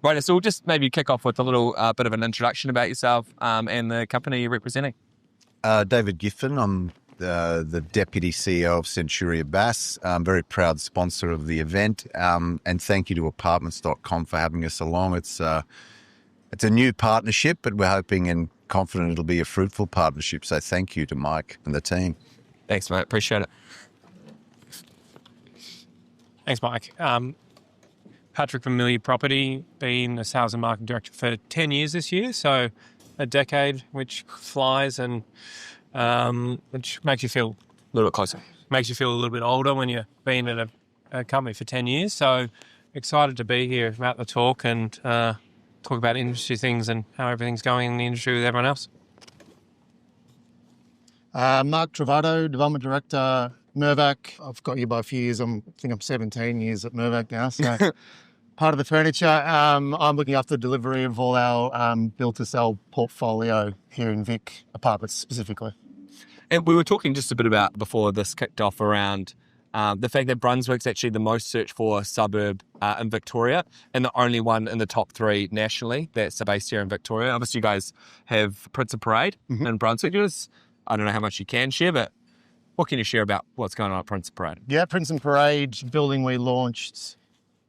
Right, so we'll just maybe kick off with a little bit of an introduction about yourself and the company you're representing. David Giffin. I'm the Deputy CEO of Centuria Bass. I'm very proud sponsor of the event, and thank you to apartments.com for having us along. It's a new partnership, but we're hoping and confident it'll be a fruitful partnership. So thank you to Mike and the team. Thanks, mate. Appreciate it. Thanks, Mike. Patrick from Melu Property, been a sales and marketing director for 10 years this year, so a decade, which flies and which makes you feel A little bit closer. Makes you feel a little bit older when you've been at a company for 10 years. So excited to be here about the talk and talk about industry things and how everything's going in the industry with everyone else. Mark Trovato, Development Director, Mirvac. I've got you by a few years. I think I'm 17 years at Mirvac now, so part of the furniture. I'm looking after the delivery of all our build-to-sell portfolio here in Vic Apartments specifically. And we were talking just a bit about, before this kicked off, around the fact that Brunswick's actually the most searched for suburb in Victoria and the only one in the top 3 nationally that's based here in Victoria. Obviously, you guys have Prince of Parade in Brunswick. I don't know how much you can share, but what can you share about what's going on at Prince of Parade? Yeah, Prince and Parade building we launched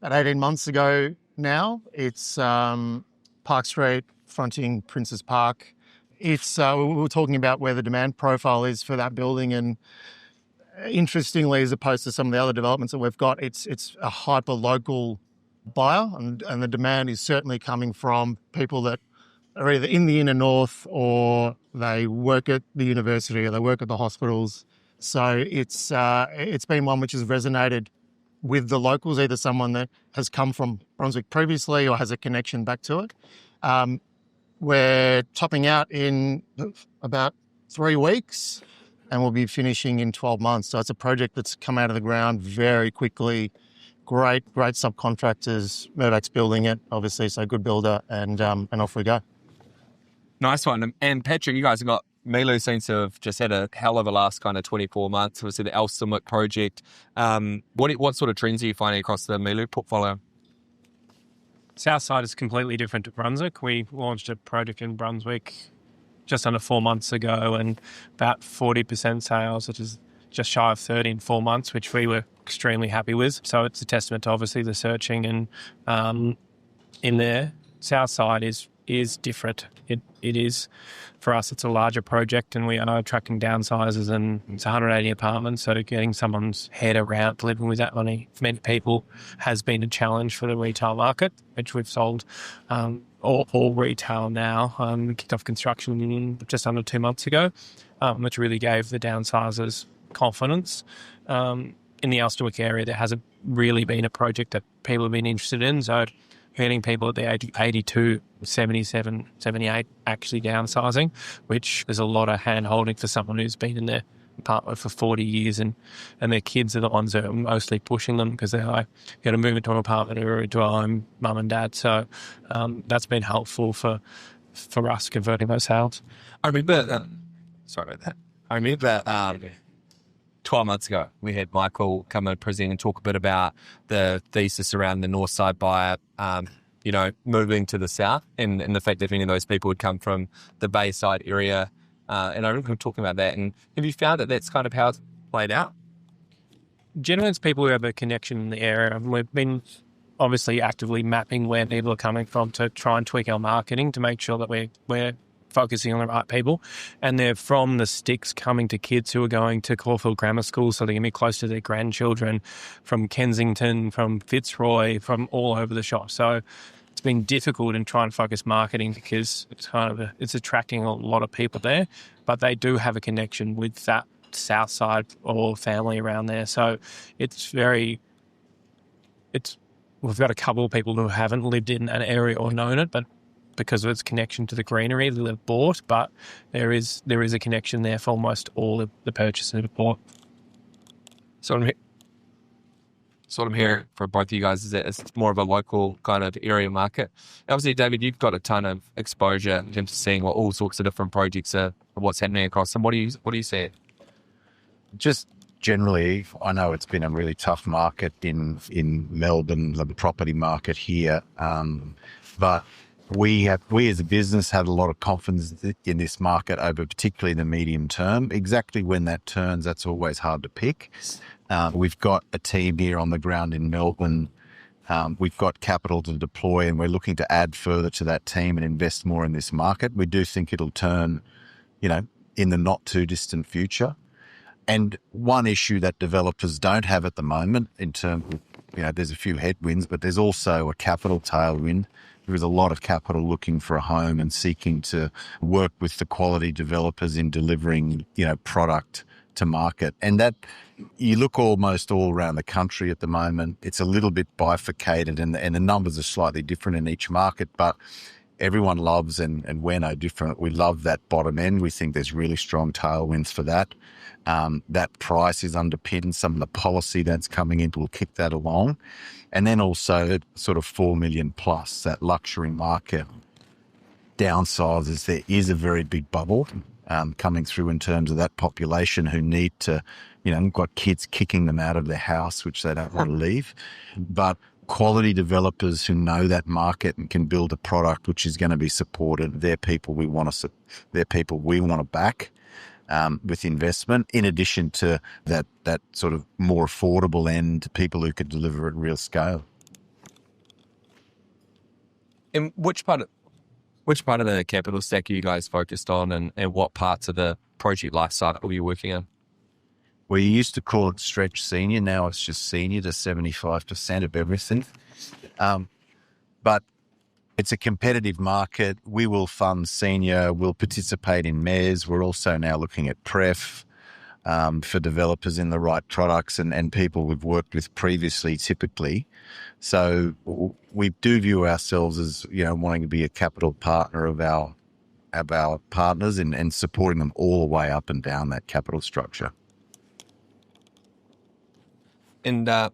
about 18 months ago now. It's Park Street fronting Prince's Park. It's we were talking about where the demand profile is for that building, and interestingly, as opposed to some of the other developments that we've got, it's a hyper-local buyer, and the demand is certainly coming from people that are either in the inner north or they work at the university or they work at the hospitals. So it's been one which has resonated with the locals, either someone that has come from Brunswick previously or has a connection back to it. We're topping out in about 3 weeks and we'll be finishing in 12 months. So it's a project that's come out of the ground very quickly. Great subcontractors. Mirvac's building it, obviously, so good builder, and off we go. Nice one. And Patrick, you guys have got Melu seems to have just had a hell of a last kind of 24 months. Obviously, the Elsternwick project. What sort of trends are you finding across the Melu portfolio? Southside is completely different to Brunswick. We launched a project in Brunswick just under 4 months ago and about 40% sales, which is just shy of 30 in 4 months, which we were extremely happy with. So it's a testament to obviously the searching, and in there, Southside is different. It is, for us, it's a larger project and we are attracting downsizers, and it's 180 apartments, so getting someone's head around living with that many people has been a challenge for the retail market, which we've sold all retail now. We kicked off construction just under 2 months ago, which really gave the downsizers confidence. In the Elsternwick area, there hasn't really been a project that people have been interested in, so getting people at the age of 82, 77, 78 actually downsizing, which is a lot of hand-holding for someone who's been in their apartment for 40 years, and their kids are the ones that are mostly pushing them because they're like, you got to move into an apartment or into a home, mum and dad. So that's been helpful for us converting those sales. I remember, sorry about that. I remember 12 months ago, we had Michael come and present and talk a bit about the thesis around the north side buyer, moving to the south, and the fact that many of those people would come from the Bayside area. And I remember him talking about that. And have you found that that's kind of how it's played out? Generally, it's people who have a connection in the area. And we've been obviously actively mapping where people are coming from to try and tweak our marketing to make sure that we're focusing on the right people, and they're from the sticks coming to kids who are going to Caulfield Grammar School, so they're going to be close to their grandchildren, from Kensington, from Fitzroy, from all over the shop. So it's been difficult in trying to focus marketing because it's attracting a lot of people there, but they do have a connection with that south side or family around there. So we've got a couple of people who haven't lived in an area or known it, but because of its connection to the greenery that they've bought, but there is a connection there for almost all of the purchases they've bought. So what I'm hearing from both of you guys is that it's more of a local kind of area market. Obviously, David, you've got a ton of exposure in terms of seeing all sorts of different projects are, what's happening across them. What do you see? Just generally, I know it's been a really tough market in Melbourne, the property market here, but we as a business have a lot of confidence in this market over particularly the medium term. Exactly when that turns, that's always hard to pick. We've got a team here on the ground in Melbourne. We've got capital to deploy, and we're looking to add further to that team and invest more in this market. We do think it'll turn, in the not too distant future. And one issue that developers don't have at the moment in terms of, there's a few headwinds, but there's also a capital tailwind. There is a lot of capital looking for a home and seeking to work with the quality developers in delivering, product to market. And that you look almost all around the country at the moment, it's a little bit bifurcated and the numbers are slightly different in each market, but everyone loves, and we're no different. We love that bottom end. We think there's really strong tailwinds for that. That price is underpinned. Some of the policy that's coming in will kick that along. And then also sort of 4 million plus, that luxury market downsizes. There is a very big bubble coming through in terms of that population who need to, got kids kicking them out of their house, which they don't want to leave. But quality developers who know that market and can build a product which is going to be supported, they're people we want to back with investment, in addition to that sort of more affordable end, people who could deliver at real scale. And which part of the capital stack are you guys focused on, and what parts of the project life cycle are you working on? We used to call it stretch senior. Now it's just senior to 75% of everything. But it's a competitive market. We will fund senior. We'll participate in MES. We're also now looking at pref for developers in the right products and people we've worked with previously, typically. So we do view ourselves as, wanting to be a capital partner of our partners and supporting them all the way up and down that capital structure. And I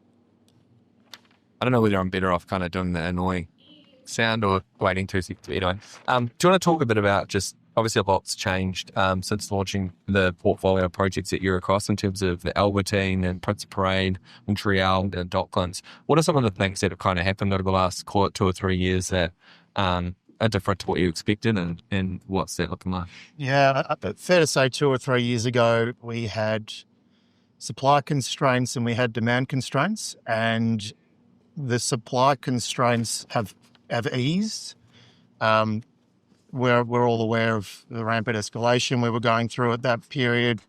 don't know whether I'm better off kind of doing the annoying sound or waiting 2 seconds. Anyway, do you want to talk a bit about just, obviously a lot's changed since launching the portfolio of projects that you're across in terms of the Albertine and Prince of Parade, Montreal and Docklands. What are some of the things that have kind of happened over the last 2 or 3 years that are different to what you expected, and what's that looking like? Yeah, fair to say 2 or 3 years ago, we had supply constraints and we had demand constraints, and the supply constraints have eased. We're all aware of the rampant escalation we were going through at that period.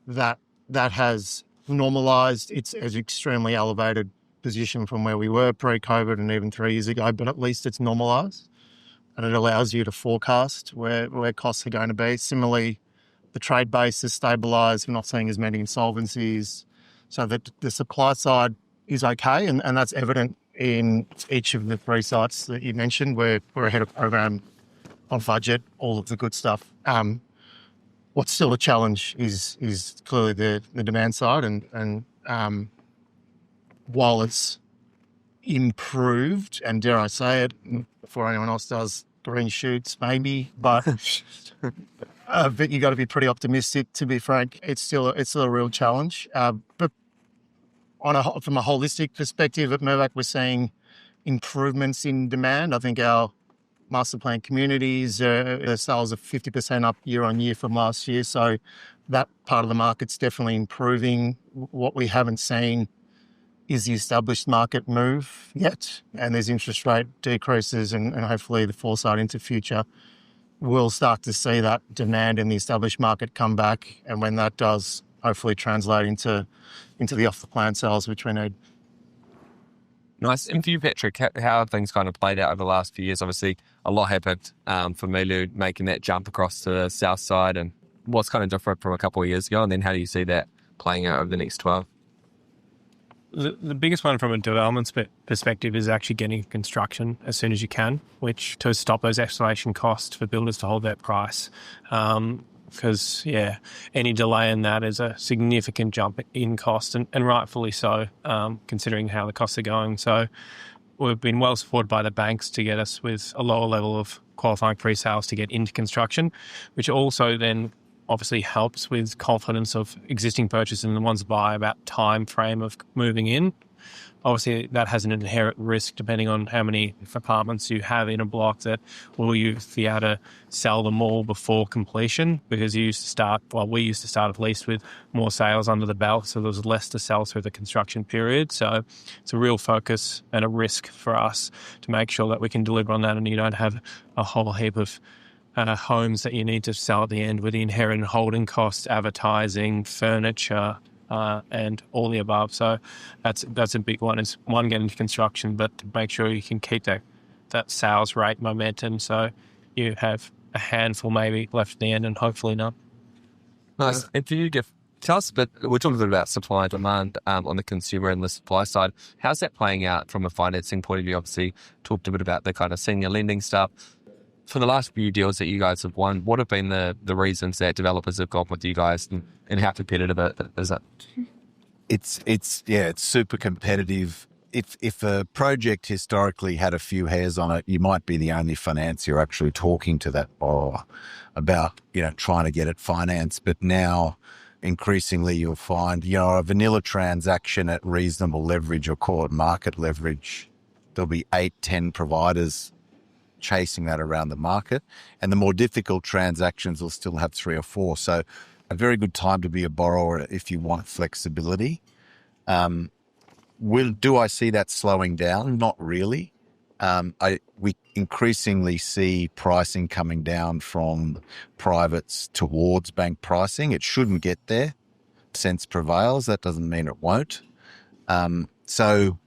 That has normalised. It's an extremely elevated position from where we were pre-COVID and even 3 years ago, but at least it's normalised, and it allows you to forecast where costs are going to be. Similarly, the trade base has stabilised. We're not seeing as many insolvencies, so that the supply side is okay, and that's evident in each of the 3 sites that you mentioned. We're ahead of program, on budget, all of the good stuff. What's still a challenge is clearly the demand side, and while it's improved, and dare I say it, before anyone else does, green shoots maybe, but but you got to be pretty optimistic, to be frank. It's still a real challenge. But from a holistic perspective at Mirvac, we're seeing improvements in demand. I think our master plan communities, their sales are 50% up year on year from last year. So that part of the market's definitely improving. What we haven't seen is the established market move yet, and there's interest rate decreases and hopefully the foresight into future. We'll start to see that demand in the established market come back, and when that does, hopefully translate into the off-the-plan sales which we need. Nice. And for you, Patrick, how have things kind of played out over the last few years? Obviously, a lot happened for Melu making that jump across to the south side, and what's kind of different from a couple of years ago, and then how do you see that playing out over the next 12? The biggest one from a development perspective is actually getting construction as soon as you can, which to stop those escalation costs for builders to hold that price. Because, any delay in that is a significant jump in cost, and rightfully so, considering how the costs are going. So we've been well supported by the banks to get us with a lower level of qualifying pre-sales to get into construction, which also then obviously helps with confidence of existing purchasers and the ones that buy about time frame of moving in. Obviously, that has an inherent risk depending on how many apartments you have in a block. That will you be able to sell them all before completion? Because we used to start at least with more sales under the belt, so there was less to sell through the construction period. So it's a real focus and a risk for us to make sure that we can deliver on that, and you don't have a whole heap of homes that you need to sell at the end with the inherent holding costs, advertising, furniture, and all the above. So that's a big one. Is one, get into construction, but to make sure you can keep that sales rate momentum. So you have a handful maybe left at the end, and hopefully none. Nice. And for you, Giff, tell us a bit. We're talking a bit about supply and demand on the consumer and the supply side. How's that playing out from a financing point of view? Obviously, talked a bit about the kind of senior lending stuff. For the last few deals that you guys have won, what have been the reasons that developers have gone with you guys, and how competitive is it? It's super competitive. If a project historically had a few hairs on it, you might be the only financier actually talking to that borrower about, trying to get it financed. But now, increasingly, you'll find, a vanilla transaction at reasonable leverage, or call it market leverage, there'll be 8-10 providers chasing that around the market, and the more difficult transactions will still have 3 or 4. So a very good time to be a borrower if you want flexibility. Do I see that slowing down? Not really. We increasingly see pricing coming down from privates towards bank pricing. It shouldn't get there. Sense prevails. That doesn't mean it won't. So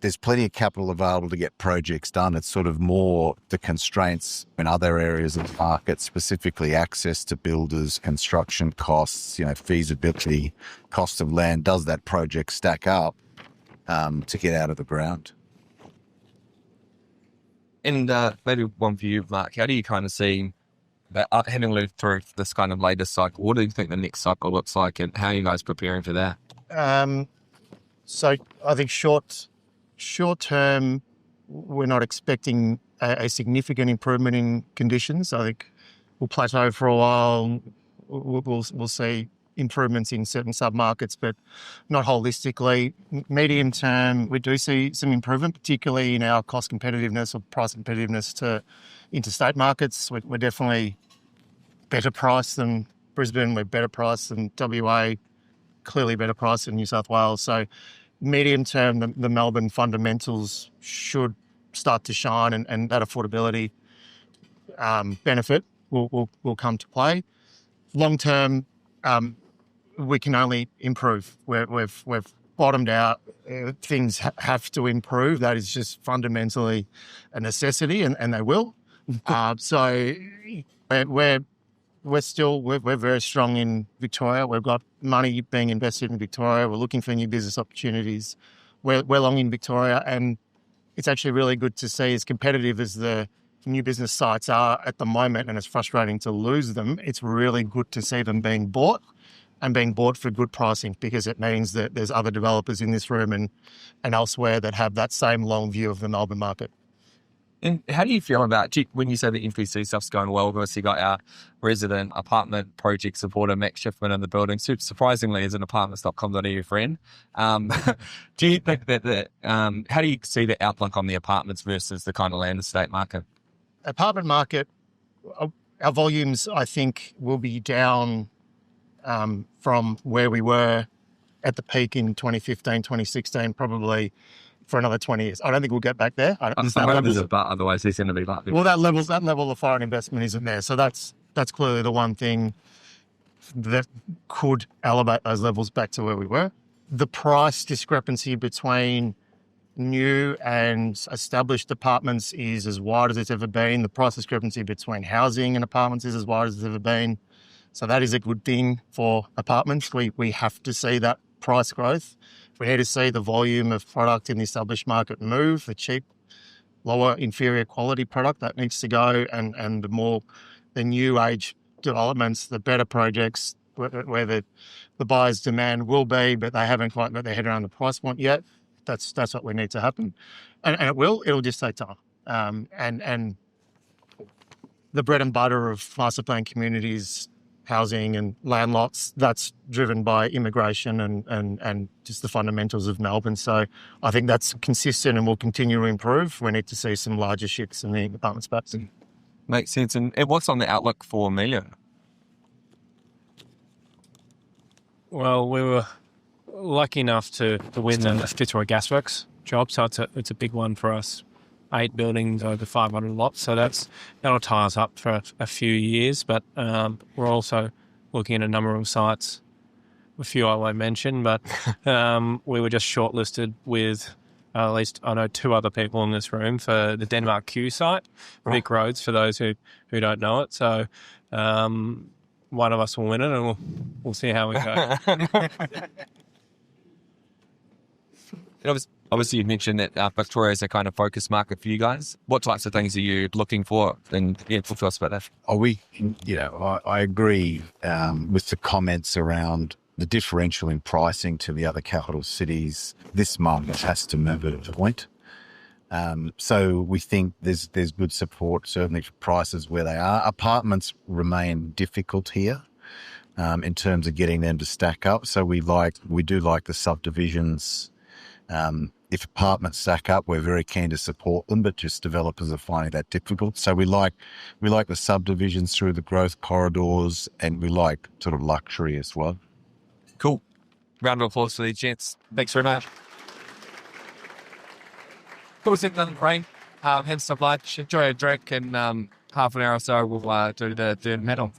there's plenty of capital available to get projects done. It's sort of more the constraints in other areas of the market, specifically access to builders, construction costs, feasibility, cost of land. Does that project stack up to get out of the ground? And maybe one for you, Mark. How do you kind of see that, having lived through this kind of latest cycle, what do you think the next cycle looks like, and how are you guys preparing for that? So I think short term, we're not expecting a significant improvement in conditions. I think we'll plateau for a while. We'll see improvements in certain sub-markets, but not holistically. Medium term, we do see some improvement, particularly in our cost competitiveness or price competitiveness to interstate markets. We're definitely better priced than Brisbane. We're better priced than WA, clearly better priced than New South Wales. So medium term, the Melbourne fundamentals should start to shine, and that affordability benefit will come to play. Long term, we can only improve. We've bottomed out. Things have to improve. That is just fundamentally a necessity, and they will. So we're very strong in Victoria. We've got money being invested in Victoria. We're looking for new business opportunities. We're long in Victoria, and it's actually really good to see, as competitive as the new business sites are at the moment, and it's frustrating to lose them, it's really good to see them being bought, and being bought for good pricing, because it means that there's other developers in this room and elsewhere that have that same long view of the Melbourne market. And how do you feel about, when you say the NPC stuff's going well? We've obviously got our resident apartment project supporter, Max Giffin, in the building. Surprisingly, as an apartments.com.au friend. Do you think that how do you see the outlook on the apartments versus the kind of land estate market? Apartment market, our volumes, I think, will be down from where we were at the peak in 2015, 2016, probably for another 20 years. I don't think we'll get back there. Otherwise, there's going to be like... Well, that level of foreign investment isn't there. So that's clearly the one thing that could elevate those levels back to where we were. The price discrepancy between new and established apartments is as wide as it's ever been. The price discrepancy between housing and apartments is as wide as it's ever been. So that is a good thing for apartments. We have to see that price growth. We need to see the volume of product in the established market move, the cheap, lower, inferior quality product that needs to go, and the new age developments, the better projects where the buyer's demand will be, but they haven't quite got their head around the price point yet. That's what we need to happen. And it'll just take time. And the bread and butter of master plan communities housing and land lots, that's driven by immigration and just the fundamentals of Melbourne. So I think that's consistent and will continue to improve. We need to see some larger shifts in the apartment space. Makes sense. And what's on the outlook for Melu? Well, we were lucky enough to win the Fitzroy Gasworks job, so it's a big one for us. 8 buildings over 500 lots, so that'll tie us up for a few years. But we're also looking at a number of sites, a few I won't mention, but we were just shortlisted with at least I know 2 other people in this room for the Denmark Q site, Vic Roads, for those who don't know it. So one of us will win it, and we'll see how we go. Obviously, you mentioned that Victoria is a kind of focus market for you guys. What types of things are you looking for? And talk to us about that. I agree with the comments around the differential in pricing to the other capital cities. This market has to move at a point. So we think there's good support, certainly for prices where they are. Apartments remain difficult here in terms of getting them to stack up. So we do like the subdivisions. If apartments stack up, we're very keen to support them, but just developers are finding that difficult. So we like the subdivisions through the growth corridors, and we like sort of luxury as well. Cool. Round of applause for these gents. Thanks very much. Cool, sit down, Brain. Have some lunch, enjoy a drink, and half an hour or so we'll do the medal.